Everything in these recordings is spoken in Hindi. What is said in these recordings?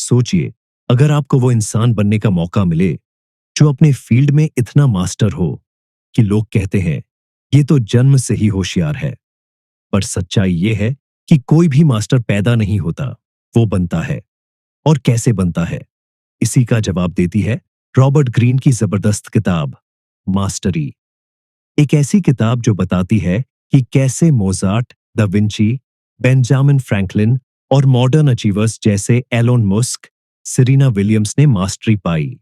सोचिए, अगर आपको वो इंसान बनने का मौका मिले जो अपने फील्ड में इतना मास्टर हो कि लोग कहते हैं ये तो जन्म से ही होशियार है। पर सच्चाई ये है कि कोई भी मास्टर पैदा नहीं होता, वो बनता है। और कैसे बनता है, इसी का जवाब देती है रॉबर्ट ग्रीन की जबरदस्त किताब मास्टरी। एक ऐसी किताब जो बताती है कि कैसे Mozart, da Vinci, Benjamin Franklin और मॉडर्न अचीवर्स जैसे एलोन मस्क, सेरेना विलियम्स ने मास्टरी पाई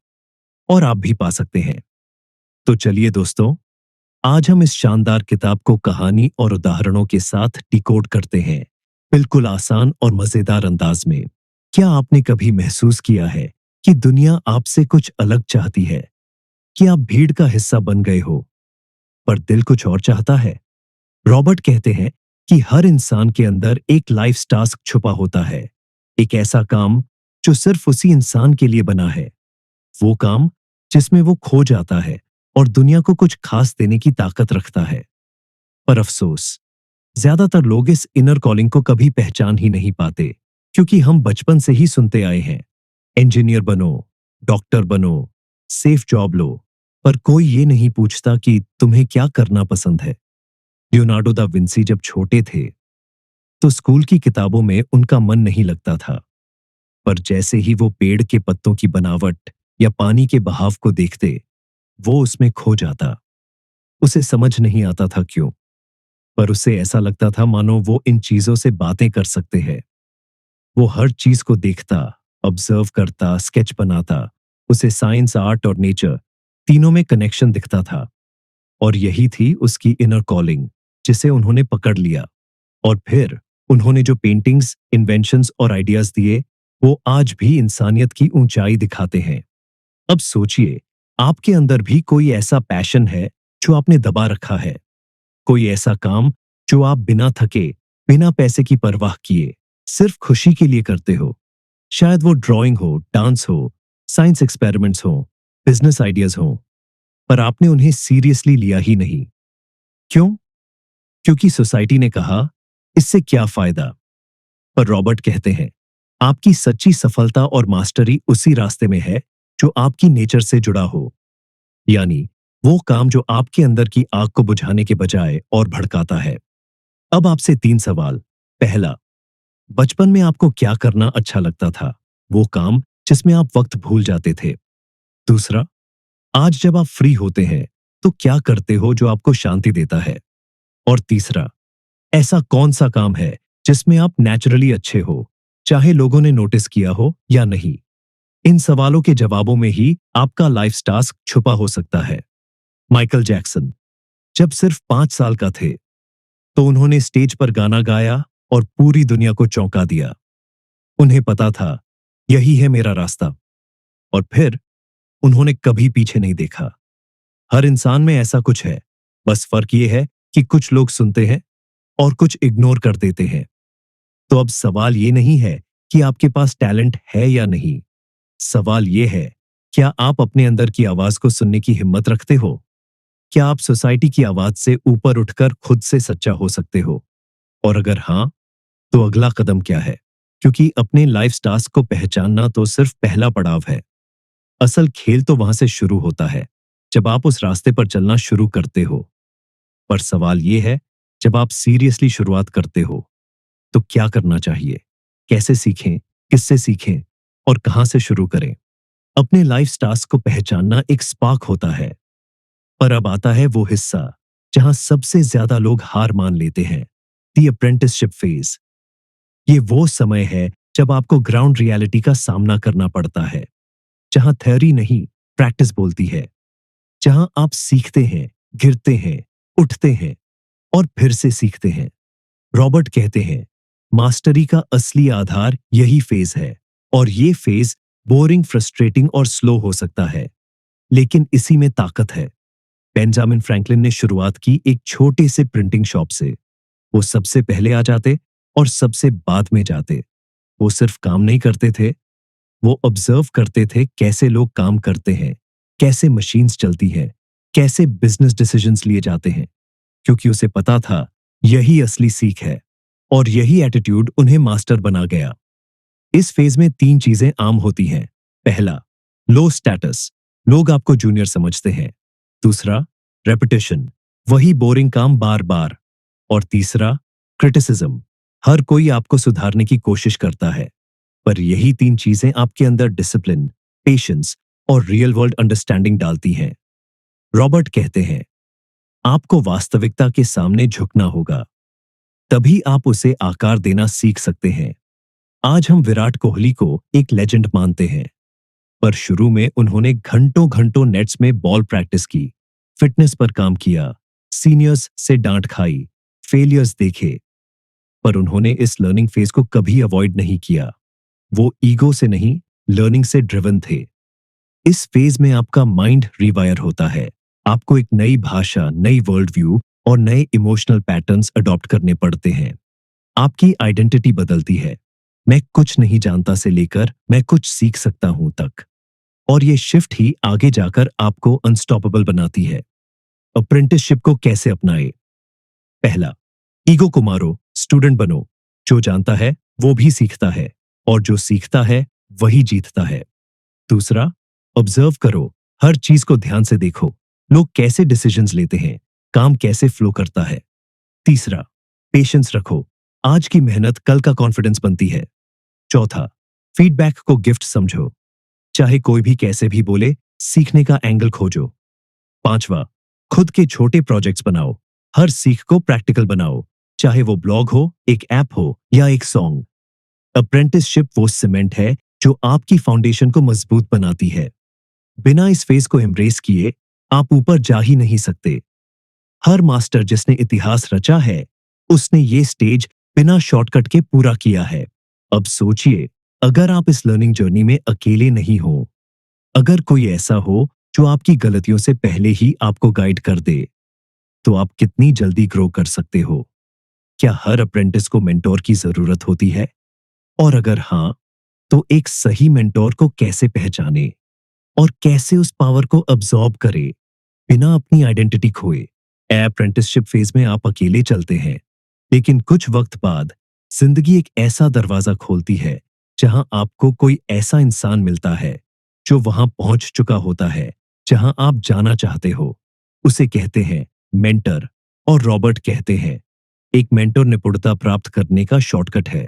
और आप भी पा सकते हैं। तो चलिए दोस्तों, आज हम इस शानदार किताब को कहानी और उदाहरणों के साथ डिकोड करते हैं, बिल्कुल आसान और मजेदार अंदाज में। क्या आपने कभी महसूस किया है कि दुनिया आपसे कुछ अलग चाहती है, कि आप भीड़ का हिस्सा बन गए हो, पर दिल कुछ और चाहता है? रॉबर्ट कहते हैं कि हर इंसान के अंदर एक लाइफ टास्क छुपा होता है, एक ऐसा काम जो सिर्फ उसी इंसान के लिए बना है, वो काम जिसमें वो खो जाता है और दुनिया को कुछ खास देने की ताकत रखता है। पर अफसोस, ज्यादातर लोग इस इनर कॉलिंग को कभी पहचान ही नहीं पाते, क्योंकि हम बचपन से ही सुनते आए हैं, इंजीनियर बनो, डॉक्टर बनो, सेफ जॉब लो, पर कोई ये नहीं पूछता कि तुम्हें क्या करना पसंद है। लियोनार्डो दा विंसी जब छोटे थे तो स्कूल की किताबों में उनका मन नहीं लगता था, पर जैसे ही वो पेड़ के पत्तों की बनावट या पानी के बहाव को देखते, वो उसमें खो जाता। उसे समझ नहीं आता था क्यों, पर उसे ऐसा लगता था मानो वो इन चीजों से बातें कर सकते हैं। वो हर चीज को देखता, ऑब्जर्व करता, स्केच बनाता। उसे साइंस, आर्ट और नेचर तीनों में कनेक्शन दिखता था, और यही थी उसकी इनर कॉलिंग, जिसे उन्होंने पकड़ लिया। और फिर उन्होंने जो पेंटिंग्स, इन्वेंशंस और आइडियाज दिए, वो आज भी इंसानियत की ऊंचाई दिखाते हैं। अब सोचिए, आपके अंदर भी कोई ऐसा पैशन है जो आपने दबा रखा है, कोई ऐसा काम जो आप बिना थके, बिना पैसे की परवाह किए सिर्फ खुशी के लिए करते हो। शायद वो ड्राइंग हो, डांस हो, साइंस एक्सपेरिमेंट्स हो, बिजनेस आइडियाज हो, पर आपने उन्हें सीरियसली लिया ही नहीं। क्यों? क्योंकि सोसाइटी ने कहा, इससे क्या फायदा। पर रॉबर्ट कहते हैं, आपकी सच्ची सफलता और मास्टरी उसी रास्ते में है जो आपकी नेचर से जुड़ा हो, यानी वो काम जो आपके अंदर की आग को बुझाने के बजाय और भड़काता है। अब आपसे 3 सवाल। पहला, बचपन में आपको क्या करना अच्छा लगता था, वो काम जिसमें आप वक्त भूल जाते थे? दूसरा, आज जब आप फ्री होते हैं तो क्या करते हो जो आपको शांति देता है? और तीसरा, ऐसा कौन सा काम है जिसमें आप नेचुरली अच्छे हो, चाहे लोगों ने नोटिस किया हो या नहीं? इन सवालों के जवाबों में ही आपका लाइफ टास्क छुपा हो सकता है। माइकल जैक्सन जब सिर्फ 5 साल का थे तो उन्होंने स्टेज पर गाना गाया और पूरी दुनिया को चौंका दिया। उन्हें पता था, यही है मेरा रास्ता, और फिर उन्होंने कभी पीछे नहीं देखा। हर इंसान में ऐसा कुछ है, बस फर्क यह है कि कुछ लोग सुनते हैं और कुछ इग्नोर कर देते हैं। तो अब सवाल ये नहीं है कि आपके पास टैलेंट है या नहीं, सवाल यह है, क्या आप अपने अंदर की आवाज को सुनने की हिम्मत रखते हो? क्या आप सोसाइटी की आवाज से ऊपर उठकर खुद से सच्चा हो सकते हो? और अगर हां, तो अगला कदम क्या है? क्योंकि अपने लाइफ टास्क को पहचानना तो सिर्फ पहला पड़ाव है। असल खेल तो वहां से शुरू होता है, जब आप उस रास्ते पर चलना शुरू करते हो। पर सवाल यह है, जब आप सीरियसली शुरुआत करते हो तो क्या करना चाहिए? कैसे सीखें, किससे सीखें और कहां से शुरू करें? अपने लाइफ टास्क को पहचानना एक स्पार्क होता है, पर अब आता है वो हिस्सा जहां सबसे ज्यादा लोग हार मान लेते हैं, दी अप्रेंटिसशिप फेज। ये वो समय है जब आपको ग्राउंड रियलिटी का सामना करना पड़ता है, जहां थ्योरी नहीं, प्रैक्टिस बोलती है, जहां आप सीखते हैं, गिरते हैं, उठते हैं और फिर से सीखते हैं। रॉबर्ट कहते हैं, मास्टरी का असली आधार यही फेज है, और ये फेज बोरिंग, फ्रस्ट्रेटिंग और स्लो हो सकता है, लेकिन इसी में ताकत है। बेंजामिन फ्रैंकलिन ने शुरुआत की एक छोटे से प्रिंटिंग शॉप से। वो सबसे पहले आ जाते और सबसे बाद में जाते। वो सिर्फ काम नहीं करते थे, वो ऑब्जर्व करते थे कैसे लोग काम करते हैं, कैसे मशीन्स चलती हैं, कैसे बिजनेस डिसीजंस लिए जाते हैं, क्योंकि उसे पता था यही असली सीख है, और यही एटीट्यूड उन्हें मास्टर बना गया। इस फेज में 3 चीजें आम होती हैं। पहला, लो स्टेटस, लोग आपको जूनियर समझते हैं। दूसरा, रेपिटेशन, वही बोरिंग काम बार बार। और तीसरा, क्रिटिसिज्म, हर कोई आपको सुधारने की कोशिश करता है। पर यही 3 चीजें आपके अंदर डिसिप्लिन, पेशेंस और रियल वर्ल्ड अंडरस्टैंडिंग डालती हैं। रॉबर्ट कहते हैं, आपको वास्तविकता के सामने झुकना होगा, तभी आप उसे आकार देना सीख सकते हैं। आज हम विराट कोहली को एक लेजेंड मानते हैं, पर शुरू में उन्होंने घंटों घंटों नेट्स में बॉल प्रैक्टिस की, फिटनेस पर काम किया, सीनियर्स से डांट खाई, फेलियर्स देखे, पर उन्होंने इस लर्निंग फेज को कभी अवॉइड नहीं किया। वो ईगो से नहीं, लर्निंग से ड्रिवन थे। इस फेज में आपका माइंड रिवायर होता है। आपको एक नई भाषा, नई वर्ल्ड व्यू और नए इमोशनल पैटर्न्स अडॉप्ट करने पड़ते हैं। आपकी आइडेंटिटी बदलती है। मैं कुछ नहीं जानता से लेकर मैं कुछ सीख सकता हूं तक। और ये शिफ्ट ही आगे जाकर आपको अनस्टॉपेबल बनाती है। अप्रेंटिसशिप को कैसे अपनाए? पहला, ईगो को मारो, स्टूडेंट बनो। जो जानता है वो भी सीखता है, और जो सीखता है वही जीतता है। दूसरा, ऑब्जर्व करो, हर चीज को ध्यान से देखो। लोग कैसे डिसीजंस लेते हैं, काम कैसे फ्लो करता है। तीसरा, पेशेंस रखो, आज की मेहनत कल का कॉन्फिडेंस बनती है। चौथा, फीडबैक को गिफ्ट समझो, चाहे कोई भी कैसे भी बोले, सीखने का एंगल खोजो। पांचवा, खुद के छोटे प्रोजेक्ट्स बनाओ, हर सीख को प्रैक्टिकल बनाओ, चाहे वो ब्लॉग हो, एक ऐप हो या एक सॉन्ग। अप्रेंटिसशिप वो सीमेंट है जो आपकी फाउंडेशन को मजबूत बनाती है। बिना इस फेज को एम्ब्रेस किए आप ऊपर जा ही नहीं सकते। हर मास्टर जिसने इतिहास रचा है, उसने ये स्टेज बिना शॉर्टकट के पूरा किया है। अब सोचिए, अगर आप इस लर्निंग जर्नी में अकेले नहीं हो, अगर कोई ऐसा हो जो आपकी गलतियों से पहले ही आपको गाइड कर दे, तो आप कितनी जल्दी ग्रो कर सकते हो? क्या हर अप्रेंटिस को मेंटोर की जरूरत होती है? और अगर हां, तो एक सही मेंटोर को कैसे पहचाने और कैसे उस पावर को अब्सॉर्ब करे बिना अपनी आइडेंटिटी खोए? अप्रेंटिसशिप फेज में आप अकेले चलते हैं, लेकिन कुछ वक्त बाद जिंदगी एक ऐसा दरवाजा खोलती है जहां आपको कोई ऐसा इंसान मिलता है जो वहां पहुंच चुका होता है जहां आप जाना चाहते हो। उसे कहते हैं मेंटर। और रॉबर्ट कहते हैं, एक मेंटर निपुणता प्राप्त करने का शॉर्टकट है।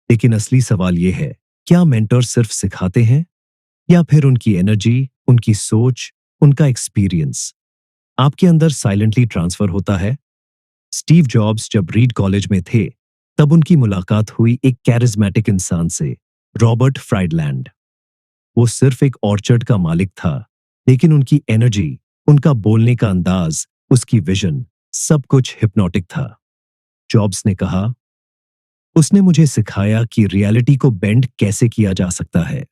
लेकिन असली सवाल यह है, क्या मेंटर सिर्फ सिखाते हैं, या फिर उनकी एनर्जी, उनकी सोच, उनका एक्सपीरियंस आपके अंदर साइलेंटली ट्रांसफर होता है? स्टीव जॉब्स जब रीड कॉलेज में थे, तब उनकी मुलाकात हुई एक कैरिज्मेटिक इंसान से, रॉबर्ट फ्राइडलैंड। वो सिर्फ एक ऑर्चर्ड का मालिक था, लेकिन उनकी एनर्जी, उनका बोलने का अंदाज, उसकी विजन, सब कुछ हिप्नोटिक था। जॉब्स ने कहा, उसने मुझे सिखाया कि रियलिटी को बेंड कैसे किया जा सकता है।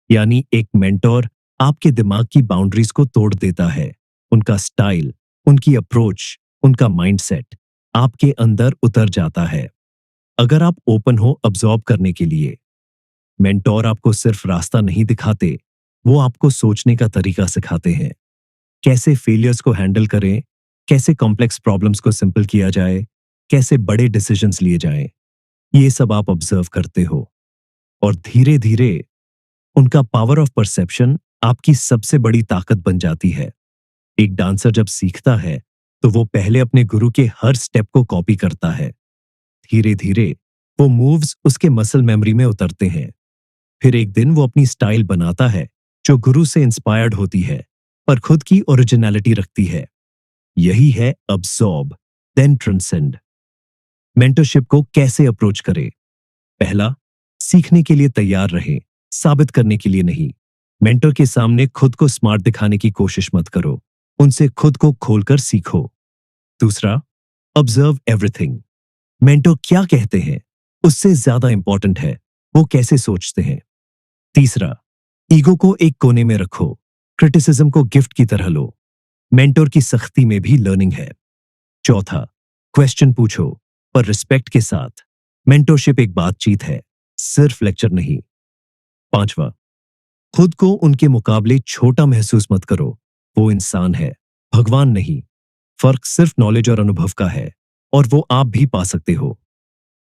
यानी एक मेंटोर आपके दिमाग की बाउंड्रीज को तोड़ देता है। उनका स्टाइल, उनकी अप्रोच, उनका माइंडसेट आपके अंदर उतर जाता है। अगर आप ओपन हो अब्सॉर्ब करने के लिए, मेंटोर आपको सिर्फ रास्ता नहीं दिखाते, वो आपको सोचने का तरीका सिखाते हैं। कैसे फेलियर्स को हैंडल करें, कैसे कॉम्प्लेक्स प्रॉब्लम्स को सिंपल किया जाए, कैसे बड़े डिसीजंस लिए जाएं, ये सब आप ऑब्जर्व करते हो। और धीरे धीरे उनका पावर ऑफ परसेप्शन आपकी सबसे बड़ी ताकत बन जाती है। एक डांसर जब सीखता है, तो वो पहले अपने गुरु के हर स्टेप को कॉपी करता है। धीरे धीरे वो मूव्स उसके मसल मेमोरी में उतरते हैं। फिर एक दिन वो अपनी स्टाइल बनाता है जो गुरु से इंस्पायर्ड होती है, पर खुद की ओरिजिनलिटी रखती है। यही है अब्सॉर्ब देन ट्रांसेंड। मेंटरशिप को कैसे अप्रोच करें? पहला, सीखने के लिए तैयार रहें, साबित करने के लिए नहीं। मेंटर के सामने खुद को स्मार्ट दिखाने की कोशिश मत करो, उनसे खुद को खोलकर सीखो। दूसरा, ऑब्जर्व एवरीथिंग। मेंटर क्या कहते हैं, उससे ज्यादा इंपॉर्टेंट है वो कैसे सोचते हैं। तीसरा, ईगो को एक कोने में रखो, क्रिटिसिज्म को गिफ्ट की तरह लो। मेंटर की सख्ती में भी लर्निंग है। चौथा, क्वेश्चन पूछो, पर रिस्पेक्ट के साथ। मेंटरशिप एक बातचीत है, सिर्फ लेक्चर नहीं। पांचवा, खुद को उनके मुकाबले छोटा महसूस मत करो। वो इंसान है, भगवान नहीं। फर्क सिर्फ नॉलेज और अनुभव का है, और वो आप भी पा सकते हो।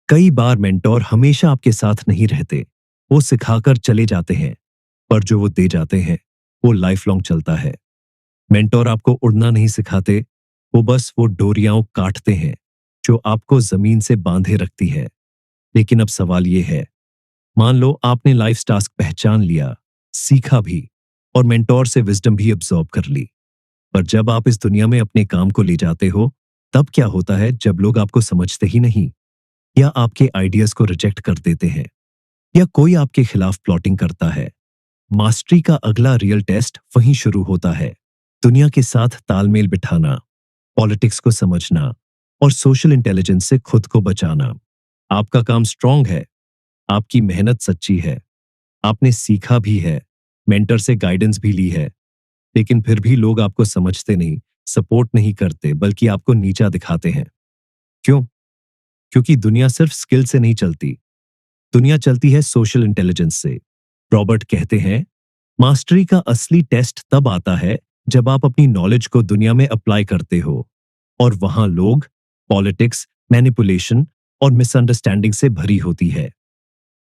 कई बार मेंटोर हमेशा आपके साथ नहीं रहते, वो सिखाकर चले जाते हैं, पर जो वो दे जाते हैं वो लाइफ लॉन्ग चलता है। मेंटोर आपको उड़ना नहीं सिखाते, वो बस वो डोरियां काटते हैं जो आपको जमीन से बांधे रखती है। लेकिन अब सवाल ये है, मान लो आपने लाइफ टास्क पहचान लिया, सीखा भी और मेंटोर से विजडम भी अब्सॉर्ब कर ली, पर जब आप इस दुनिया में अपने काम को ले जाते हो, तब क्या होता है जब लोग आपको समझते ही नहीं, या आपके आइडियाज को रिजेक्ट कर देते हैं, या कोई आपके खिलाफ प्लॉटिंग करता है? मास्टरी का अगला रियल टेस्ट वहीं शुरू होता है। दुनिया के साथ तालमेल बिठाना, पॉलिटिक्स को समझना और सोशल इंटेलिजेंस से खुद को बचाना। आपका काम स्ट्रांग है, आपकी मेहनत सच्ची है, आपने सीखा भी है, मेंटर से गाइडेंस भी ली है, लेकिन फिर भी लोग आपको समझते नहीं, सपोर्ट नहीं करते, बल्कि आपको नीचा दिखाते हैं। क्यों? क्योंकि दुनिया सिर्फ स्किल से नहीं चलती, दुनिया चलती है सोशल इंटेलिजेंस से। रॉबर्ट कहते हैं, मास्टरी का असली टेस्ट तब आता है जब आप अपनी नॉलेज को दुनिया में अप्लाई करते हो, और वहां लोग, पॉलिटिक्स, मैनिपुलेशन और मिसअंडरस्टैंडिंग से भरी होती है।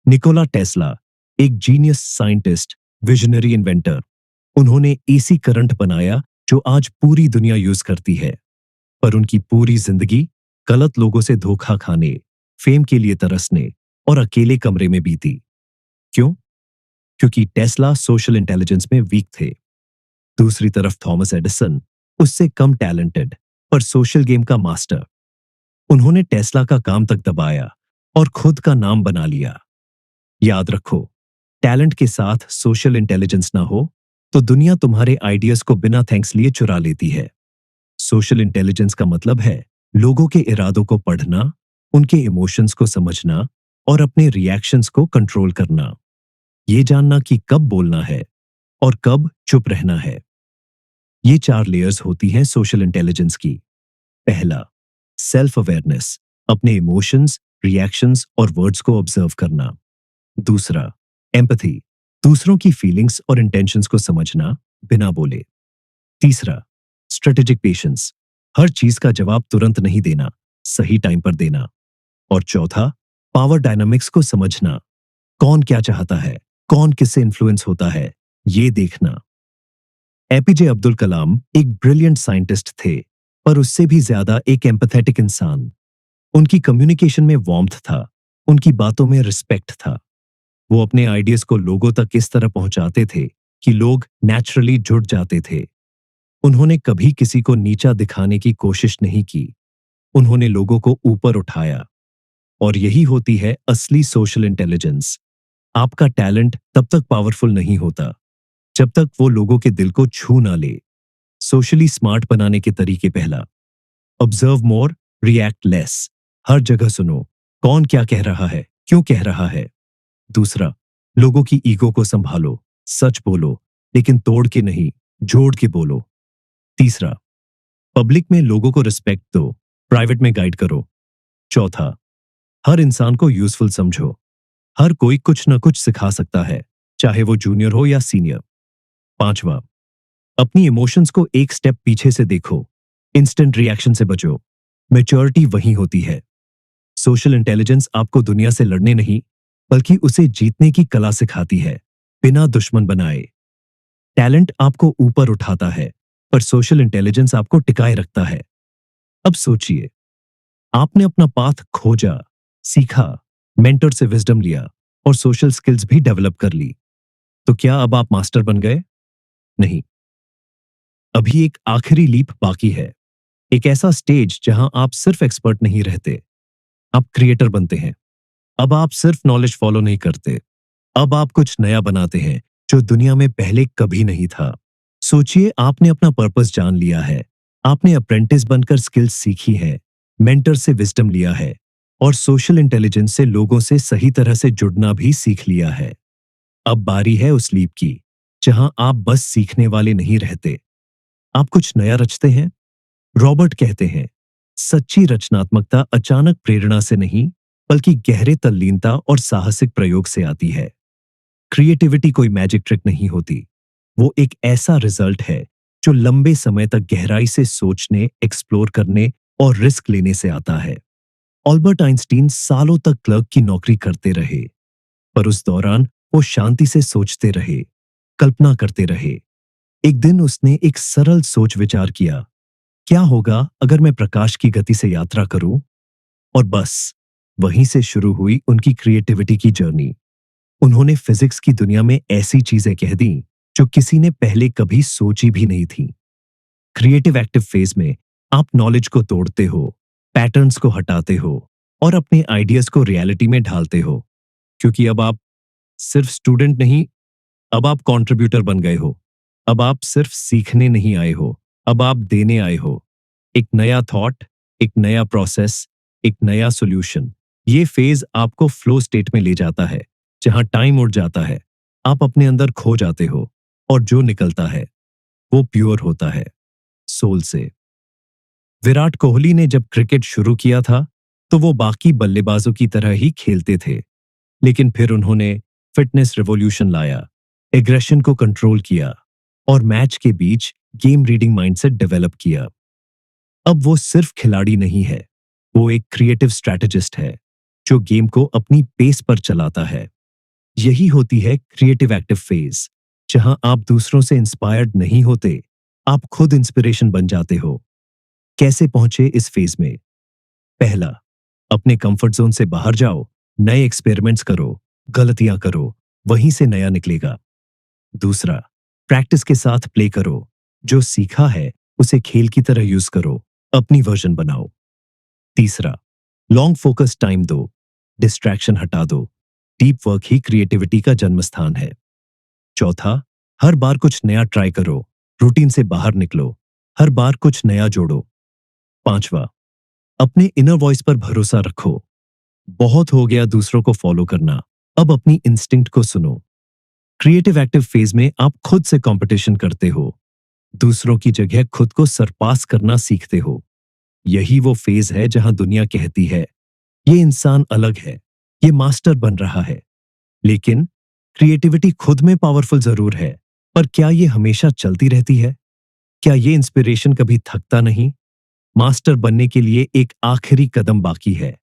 निकोला टेस्ला, एक जीनियस साइंटिस्ट, विजनरी इन्वेंटर, उन्होंने एसी करंट बनाया जो आज पूरी दुनिया यूज करती है, पर उनकी पूरी जिंदगी गलत लोगों से धोखा खाने, फेम के लिए तरसने और अकेले कमरे में बीती। क्यों? क्योंकि टेस्ला सोशल इंटेलिजेंस में वीक थे। दूसरी तरफ थॉमस एडिसन, उससे कम टैलेंटेड पर सोशल गेम का मास्टर। उन्होंने टेस्ला का काम तक दबाया और खुद का नाम बना लिया। याद रखो, टैलेंट के साथ सोशल इंटेलिजेंस ना हो तो दुनिया तुम्हारे आइडियाज को बिना थैंक्स लिए चुरा लेती है। सोशल इंटेलिजेंस का मतलब है लोगों के इरादों को पढ़ना, उनके इमोशंस को समझना और अपने रिएक्शंस को कंट्रोल करना। ये जानना कि कब बोलना है और कब चुप रहना है। ये 4 लेयर्स होती हैं सोशल इंटेलिजेंस की। पहला, सेल्फ अवेयरनेस, अपने इमोशंस, रिएक्शंस और वर्ड्स को ऑब्जर्व करना। दूसरा, एम्पैथी, दूसरों की फीलिंग्स और इंटेंशंस को समझना बिना बोले। तीसरा, स्ट्रेटेजिक पेशेंस, हर चीज का जवाब तुरंत नहीं देना, सही टाइम पर देना। और चौथा, पावर डायनामिक्स को समझना, कौन क्या चाहता है, कौन किससे इन्फ्लुएंस होता है, ये देखना। एपीजे अब्दुल कलाम एक ब्रिलियंट साइंटिस्ट थे, पर उससे भी ज्यादा एक एम्पैथेटिक इंसान। उनकी कम्युनिकेशन में वार्मथ था, उनकी बातों में रिस्पेक्ट था। वो अपने आइडियाज को लोगों तक इस तरह पहुंचाते थे कि लोग नेचुरली जुड़ जाते थे। उन्होंने कभी किसी को नीचा दिखाने की कोशिश नहीं की, उन्होंने लोगों को ऊपर उठाया। और यही होती है असली सोशल इंटेलिजेंस। आपका टैलेंट तब तक पावरफुल नहीं होता जब तक वो लोगों के दिल को छू ना ले। सोशली स्मार्ट बनाने के तरीके: पहला, ऑब्जर्व मोर, रिएक्ट लेस, हर जगह सुनो, कौन क्या कह रहा है, क्यों कह रहा है। दूसरा, लोगों की ईगो को संभालो, सच बोलो, लेकिन तोड़ के नहीं, जोड़ के बोलो। तीसरा, पब्लिक में लोगों को रिस्पेक्ट दो, प्राइवेट में गाइड करो। चौथा, हर इंसान को यूजफुल समझो, हर कोई कुछ ना कुछ सिखा सकता है, चाहे वो जूनियर हो या सीनियर। पांचवा, अपनी इमोशंस को एक स्टेप पीछे से देखो, इंस्टेंट रिएक्शन से बचो, मैच्योरिटी वहीं होती है। सोशल इंटेलिजेंस आपको दुनिया से लड़ने नहीं, बल्कि उसे जीतने की कला सिखाती है, बिना दुश्मन बनाए। टैलेंट आपको ऊपर उठाता है, पर सोशल इंटेलिजेंस आपको टिकाए रखता है। अब सोचिए, आपने अपना पाथ खोजा, सीखा, मेंटर से विजडम लिया और सोशल स्किल्स भी डेवलप कर ली। तो क्या अब आप मास्टर बन गए? नहीं, अभी एक आखिरी लीप बाकी है। एक ऐसा स्टेज जहां आप सिर्फ एक्सपर्ट नहीं रहते, आप क्रिएटर बनते हैं। अब आप सिर्फ नॉलेज फॉलो नहीं करते, अब आप कुछ नया बनाते हैं जो दुनिया में पहले कभी नहीं था। सोचिए, आपने अपना पर्पस जान लिया है, आपने अप्रेंटिस बनकर स्किल्स सीखी है, मेंटर से विजडम लिया है और सोशल इंटेलिजेंस से लोगों से सही तरह से जुड़ना भी सीख लिया है। अब बारी है उस लीप की जहां आप बस सीखने वाले नहीं रहते, आप कुछ नया रचते हैं। रॉबर्ट कहते हैं, सच्ची रचनात्मकता अचानक प्रेरणा से नहीं, बल्कि गहरे तल्लीनता और साहसिक प्रयोग से आती है। क्रिएटिविटी कोई मैजिक ट्रिक नहीं होती, वो एक ऐसा रिजल्ट है जो लंबे समय तक गहराई से सोचने, एक्सप्लोर करने और रिस्क लेने से आता है। ऑल्बर्ट आइंस्टीन सालों तक क्लर्क की नौकरी करते रहे, पर उस दौरान वो शांति से सोचते रहे, कल्पना करते रहे। एक दिन उसने एक सरल सोच विचार किया, क्या होगा अगर मैं प्रकाश की गति से यात्रा करूं? और बस वहीं से शुरू हुई उनकी क्रिएटिविटी की जर्नी। उन्होंने फिजिक्स की दुनिया में ऐसी चीजें कह दी जो किसी ने पहले कभी सोची भी नहीं थी। क्रिएटिव एक्टिव फेज में आप नॉलेज को तोड़ते हो, पैटर्न्स को हटाते हो और अपने आइडियाज को रियलिटी में ढालते हो, क्योंकि अब आप सिर्फ स्टूडेंट नहीं, अब आप कंट्रीब्यूटर बन गए हो। अब आप सिर्फ सीखने नहीं आए हो, अब आप देने आए हो। एक नया थॉट, एक नया प्रोसेस, एक नया सॉल्यूशन। ये फेज आपको फ्लो स्टेट में ले जाता है, जहां टाइम उड़ जाता है, आप अपने अंदर खो जाते हो और जो निकलता है वो प्योर होता है, सोल से। विराट कोहली ने जब क्रिकेट शुरू किया था तो वो बाकी बल्लेबाजों की तरह ही खेलते थे, लेकिन फिर उन्होंने फिटनेस रिवॉल्यूशन लाया, एग्रेशन को कंट्रोल किया और मैच के बीच गेम रीडिंग माइंडसेट डेवलप किया। अब वो सिर्फ खिलाड़ी नहीं है, वो एक क्रिएटिव स्ट्रैटेजिस्ट है जो गेम को अपनी पेस पर चलाता है। यही होती है क्रिएटिव एक्टिव फेज, जहां आप दूसरों से इंस्पायर्ड नहीं होते, आप खुद इंस्पिरेशन बन जाते हो। कैसे पहुंचे इस फेज में? पहला, अपने कंफर्ट जोन से बाहर जाओ, नए एक्सपेरिमेंट्स करो, गलतियां करो, वहीं से नया निकलेगा। दूसरा, प्रैक्टिस के साथ प्ले करो, जो सीखा है उसे खेल की तरह यूज करो, अपनी वर्जन बनाओ। तीसरा, लॉन्ग फोकस टाइम दो, डिस्ट्रैक्शन हटा दो, डीप वर्क ही क्रिएटिविटी का जन्म स्थान है। चौथा, हर बार कुछ नया ट्राई करो, रूटीन से बाहर निकलो, हर बार कुछ नया जोड़ो। पांचवा, अपने इनर वॉइस पर भरोसा रखो। बहुत हो गया दूसरों को फॉलो करना, अब अपनी इंस्टिंक्ट को सुनो। क्रिएटिव एक्टिव फेज में आप खुद से कंपटीशन करते हो, दूसरों की जगह खुद को सरपास करना सीखते हो। यही वो फेज है जहां दुनिया कहती है, ये इंसान अलग है, ये मास्टर बन रहा है। लेकिन क्रिएटिविटी खुद में पावरफुल जरूर है, पर क्या ये हमेशा चलती रहती है? क्या ये इंस्पिरेशन कभी थकता नहीं? मास्टर बनने के लिए एक आखिरी कदम बाकी है,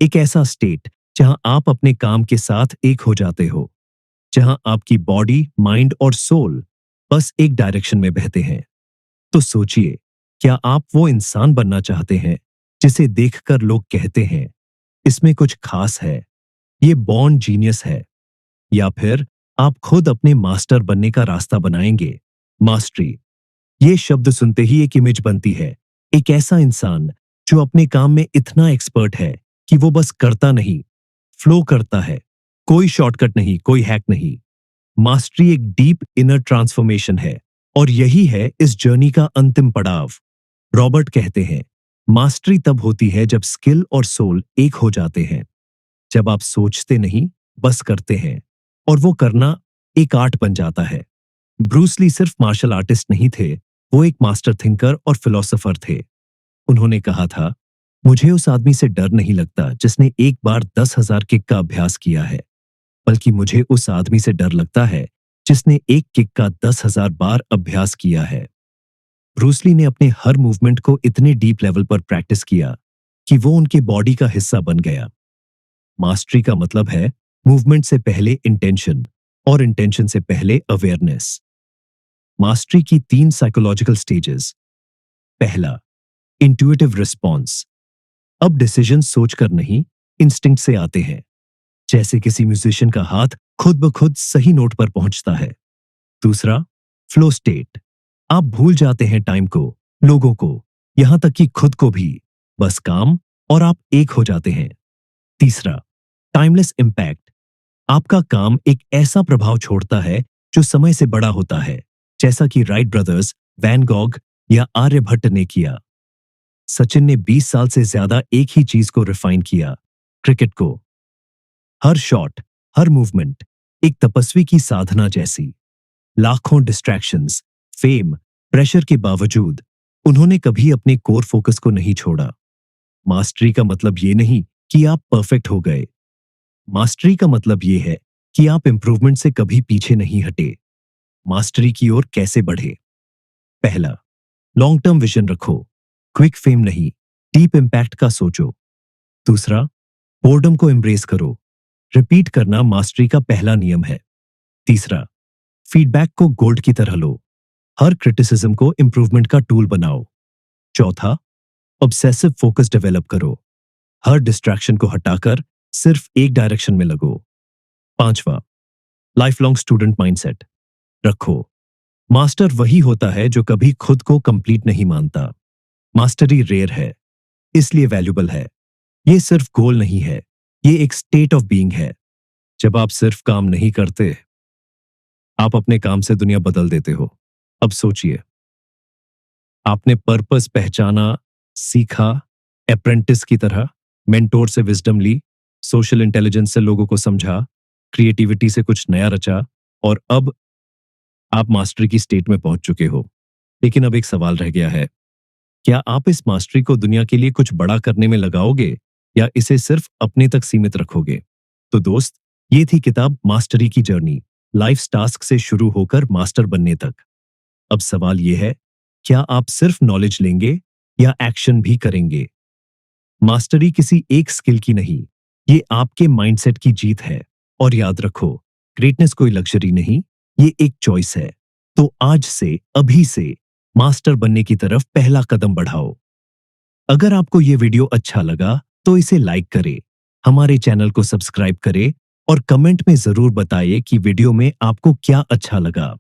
एक ऐसा स्टेट जहां आप अपने काम के साथ एक हो जाते हो, जहां आपकी बॉडी, माइंड और सोल बस एक डायरेक्शन में बहते हैं। तो सोचिए, क्या आप वो इंसान बनना चाहते हैं जिसे देखकर लोग कहते हैं, इसमें कुछ खास है, ये बॉर्न जीनियस है? या फिर आप खुद अपने मास्टर बनने का रास्ता बनाएंगे? मास्टरी, ये शब्द सुनते ही एक इमेज बनती है, एक ऐसा इंसान जो अपने काम में इतना एक्सपर्ट है कि वो बस करता नहीं, फ्लो करता है। कोई शॉर्टकट नहीं, कोई हैक नहीं। मास्टरी एक डीप इनर ट्रांसफॉर्मेशन है और यही है इस जर्नी का अंतिम पड़ाव। रॉबर्ट कहते हैं, मास्टरी तब होती है जब स्किल और सोल एक हो जाते हैं, जब आप सोचते नहीं, बस करते हैं और वो करना एक आर्ट बन जाता है। ब्रूस ली सिर्फ मार्शल आर्टिस्ट नहीं थे, वो एक मास्टर थिंकर और फिलोसोफर थे। उन्होंने कहा था, मुझे उस आदमी से डर नहीं लगता जिसने एक बार 10,000 किक का अभ्यास किया है, बल्कि मुझे उस आदमी से डर लगता है जिसने एक किक का 10,000 बार अभ्यास किया है। ब्रूस ली ने अपने हर मूवमेंट को इतने डीप लेवल पर प्रैक्टिस किया कि वो उनके बॉडी का हिस्सा बन गया। मास्टरी का मतलब है मूवमेंट से पहले इंटेंशन और इंटेंशन से पहले अवेयरनेस। मास्टरी की 3 साइकोलॉजिकल स्टेजेस। पहला, इंट्यूटिव रिस्पॉन्स। अब डिसीजन सोचकर नहीं, इंस्टिंक्ट से आते हैं, जैसे किसी म्यूजिशियन का हाथ खुद ब खुद सही नोट पर पहुंचता है। दूसरा, फ्लो स्टेट। आप भूल जाते हैं टाइम को, लोगों को, यहां तक कि खुद को भी, बस काम और आप एक हो जाते हैं। तीसरा, टाइमलेस इंपैक्ट। आपका काम एक ऐसा प्रभाव छोड़ता है जो समय से बड़ा होता है, जैसा कि राइट ब्रदर्स, वैन गॉग या आर्यभट्ट ने किया। सचिन ने 20 साल से ज्यादा एक ही चीज को रिफाइन किया, क्रिकेट को। हर शॉट, हर मूवमेंट एक तपस्वी की साधना जैसी। लाखों डिस्ट्रैक्शंस, फेम, प्रेशर के बावजूद उन्होंने कभी अपने कोर फोकस को नहीं छोड़ा। मास्टरी का मतलब ये नहीं कि आप परफेक्ट हो गए। मास्टरी का मतलब ये है कि आप इंप्रूवमेंट से कभी पीछे नहीं हटे। मास्टरी की ओर कैसे बढ़े? पहला, लॉन्ग टर्म विजन रखो, क्विक फेम नहीं, डीप इंपैक्ट का सोचो। दूसरा, बोर्डम को एम्ब्रेस करो, रिपीट करना मास्टरी का पहला नियम है। तीसरा, फीडबैक को गोल्ड की तरह लो। हर क्रिटिसिज्म को इंप्रूवमेंट का टूल बनाओ। चौथा, ऑब्सेसिव फोकस डेवलप करो। हर डिस्ट्रैक्शन को हटाकर सिर्फ एक डायरेक्शन में लगो। पांचवा, लाइफ लॉन्ग स्टूडेंट माइंडसेट रखो। मास्टर वही होता है जो कभी खुद को कंप्लीट नहीं मानता। मास्टरी रेयर है, इसलिए वैल्यूबल है। ये सिर्फ गोल नहीं है, ये एक स्टेट ऑफ बीइंग है। जब आप सिर्फ काम नहीं करते, आप अपने काम से दुनिया बदल देते हो। अब सोचिए, आपने पर्पस पहचाना, सीखा, अप्रेंटिस की तरह, मेंटोर से विजडम ली, सोशल इंटेलिजेंस से लोगों को समझा, क्रिएटिविटी से कुछ नया रचा, और अब आप मास्टरी की स्टेट में पहुंच चुके हो। लेकिन अब एक सवाल रह गया है, क्या आप इस मास्टरी को दुनिया के लिए कुछ बड़ा करने में लगाओगे या इसे सिर्फ अपने तक सीमित रखोगे? तो दोस्त, ये थी किताब मास्टरी की जर्नी, लाइफ टास्क से शुरू होकर मास्टर बनने तक। अब सवाल यह है, क्या आप सिर्फ नॉलेज लेंगे या एक्शन भी करेंगे? मास्टरी किसी एक स्किल की नहीं, ये आपके माइंडसेट की जीत है। और याद रखो, ग्रेटनेस कोई लग्जरी नहीं, ये एक चॉइस है। तो आज से, अभी से मास्टर बनने की तरफ पहला कदम बढ़ाओ। अगर आपको ये वीडियो अच्छा लगा तो इसे लाइक करें, हमारे चैनल को सब्सक्राइब करें और कमेंट में जरूर बताइए कि वीडियो में आपको क्या अच्छा लगा।